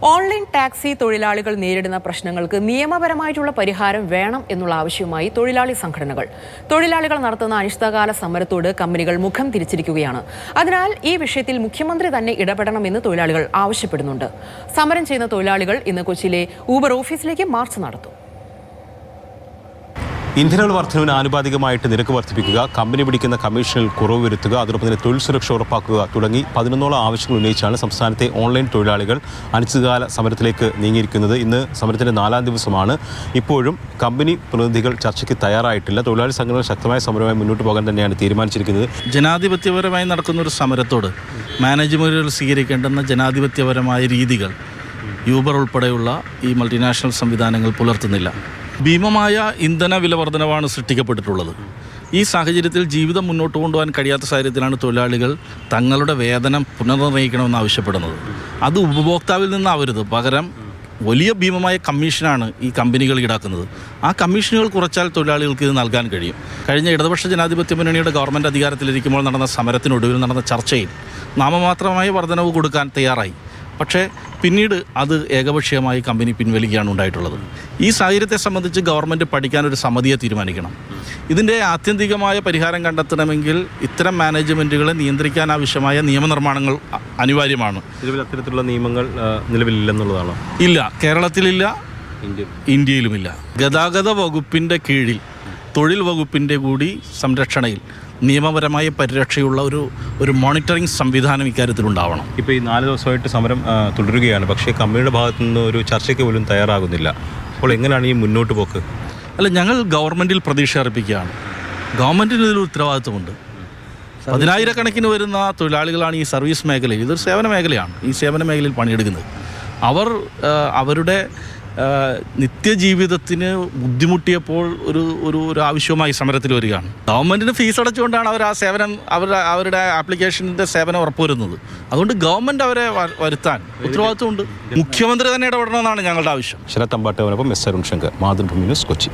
Online taxi തൊഴിലാളികൾ നേരിടുന്ന പ്രശ്നങ്ങൾക്ക് നിയമപരമായിട്ടുള്ള പരിഹാരം വേണം എന്നുള്ള ആവശ്യവുമായി തൊഴിലാളി സംഘടനകൾ. തൊഴിലാളികൾ നടത്തുന്ന അനിശ്ചിതകാല സമരത്തോട് കമ്പനികൾ മുഖം തിരിച്ചിരിക്കുകയാണ്. അതിനാൽ ഈ വിഷയത്തിൽ മുഖ്യമന്ത്രി തന്നെ ഇടപെടണമെന്ന് തൊഴിലാളികൾ ആവശ്യപ്പെടുന്നുണ്ട്. സമരം ചെയ്യുന്ന തൊഴിലാളികൾ ഇന്ന് കൊച്ചിയിലെ ഊബർ ഓഫീസിലേക്ക് മാർച്ച് നടത്തും. ഇന്ധന വർധനവിന് ആനുപാതികമായിട്ട് നിരക്ക് വർദ്ധിപ്പിക്കുക, കമ്പനി പിടിക്കുന്ന കമ്മീഷനിൽ കുറവ് വരുത്തുക, അതോടൊപ്പം തന്നെ തൊഴിൽ സുരക്ഷ ഉറപ്പാക്കുക തുടങ്ങി 11 ആവശ്യങ്ങൾ ഉന്നയിച്ചാണ് സംസ്ഥാനത്തെ ഓൺലൈൻ തൊഴിലാളികൾ അനിശ്ചിതകാല സമരത്തിലേക്ക് നീങ്ങിയിരിക്കുന്നത്. ഇന്ന് സമരത്തിൻ്റെ 4ാം ദിവസമാണ്. ഇപ്പോഴും കമ്പനി പ്രതിനിധികൾ ചർച്ചയ്ക്ക് തയ്യാറായിട്ടില്ല. തൊഴിലാളി സംഘടനകൾ ശക്തമായ സമരമായി മുന്നോട്ട് പോകാൻ തന്നെയാണ് തീരുമാനിച്ചിരിക്കുന്നത്. ജനാധിപത്യപരമായി നടക്കുന്ന ഒരു സമരത്തോട് മാനേജ്മെൻറ്റുകൾ സ്വീകരിക്കേണ്ടുന്ന ജനാധിപത്യപരമായ രീതികൾ യൂബർ ഉൾപ്പെടെയുള്ള ഈ മൾട്ടിനാഷണൽ സംവിധാനങ്ങൾ പുലർത്തുന്നില്ല. ഭീമമായ ഇന്ധന വില വർധനവാണ് സൃഷ്ടിക്കപ്പെട്ടിട്ടുള്ളത്. ഈ സാഹചര്യത്തിൽ ജീവിതം മുന്നോട്ട് കൊണ്ടുപോകാൻ കഴിയാത്ത സാഹചര്യത്തിലാണ് തൊഴിലാളികൾ തങ്ങളുടെ വേതനം പുനർനിർണ്ണയിക്കണമെന്ന് ആവശ്യപ്പെടുന്നത്. അത് ഉപഭോക്താവിൽ നിന്നാവരുത്, പകരം വലിയ ഭീമമായ കമ്മീഷനാണ് ഈ കമ്പനികൾ ഈടാക്കുന്നത്. ആ കമ്മീഷനുകൾ കുറച്ചാൽ തൊഴിലാളികൾക്ക് ഇത് നൽകാൻ കഴിയും. കഴിഞ്ഞ ഇടതുപക്ഷ ജനാധിപത്യ മുന്നണിയുടെ ഗവൺമെൻറ് അധികാരത്തിലിരിക്കുമ്പോൾ നടന്ന സമരത്തിനൊടുവിൽ നടന്ന ചർച്ചയിൽ നാമമാത്രമായ വർധനവ് കൊടുക്കാൻ തയ്യാറായി. പക്ഷേ പിന്നീട് അത് ഏകപക്ഷീയമായി കമ്പനി പിൻവലിക്കുകയാണ് ഉണ്ടായിട്ടുള്ളത്. ഈ സാഹചര്യത്തെ സംബന്ധിച്ച് ഗവൺമെൻറ് പഠിക്കാനൊരു സമിതിയെ തീരുമാനിക്കണം. ഇതിൻ്റെ ആത്യന്തികമായ പരിഹാരം കണ്ടെത്തണമെങ്കിൽ ഇത്തരം മാനേജ്മെൻറ്റുകളെ നിയന്ത്രിക്കാൻ ആവശ്യമായ നിയമനിർമ്മാണങ്ങൾ അനിവാര്യമാണ്. അത്തരത്തിലുള്ള നിയമങ്ങൾ നിലവിലില്ലെന്നുള്ളതാണോ? ഇല്ല, കേരളത്തിലില്ല, ഇന്ത്യയിലുമില്ല. ഗതാഗത വകുപ്പിൻ്റെ കീഴിൽ തൊഴിൽ വകുപ്പിൻ്റെ കൂടി സംരക്ഷണയിൽ നിയമപരമായ പരിരക്ഷയുള്ള ഒരു മോണിറ്ററിംഗ് സംവിധാനം ഇക്കാര്യത്തിലുണ്ടാവണം. ഇപ്പോൾ ഈ 4 ദിവസമായിട്ട് സമരം തുടരുകയാണ്. പക്ഷേ കമ്പനിയുടെ ഭാഗത്തു നിന്ന് ഒരു ചർച്ചയ്ക്ക് പോലും തയ്യാറാകുന്നില്ല. അപ്പോൾ എങ്ങനെയാണ് ഈ മുന്നോട്ട് പോക്ക്? അല്ല, ഞങ്ങൾ ഗവൺമെൻറ്റിൽ പ്രതീക്ഷ അർപ്പിക്കുകയാണ്. ഗവൺമെൻറ്റിന് ഇതിൽ ഉത്തരവാദിത്വമുണ്ട്. 10,000-കണക്കിന് വരുന്ന തൊഴിലാളികളാണ് ഈ സർവീസ് മേഖലയിൽ, ഇതൊരു സേവന മേഖലയാണ്, ഈ സേവന മേഖലയിൽ പണിയെടുക്കുന്നത്. അവർ അവരുടെ നിത്യജീവിതത്തിന് ബുദ്ധിമുട്ടിയപ്പോൾ ഒരു ആവശ്യവുമായി സമരത്തിൽ വരികയാണ്. ഗവൺമെൻറ്റിന് ഫീസ് അടച്ചുകൊണ്ടാണ് അവർ ആ സേവനം അവരുടെ ആപ്ലിക്കേഷൻ്റെ സേവനം ഉറപ്പുവരുന്നത്. അതുകൊണ്ട് ഗവൺമെൻറ് അവരെ വരുത്താൻ ഉത്തരവാദിത്വമുണ്ട്. മുഖ്യമന്ത്രി തന്നെ ഇടപെടണമെന്നാണ് ഞങ്ങളുടെ ആവശ്യം. ശരത് അമ്പാട്ടവനൊപ്പം എസ് അരുൺ ശങ്കർ, മാതൃഭൂമി ന്യൂസ്, കൊച്ചി.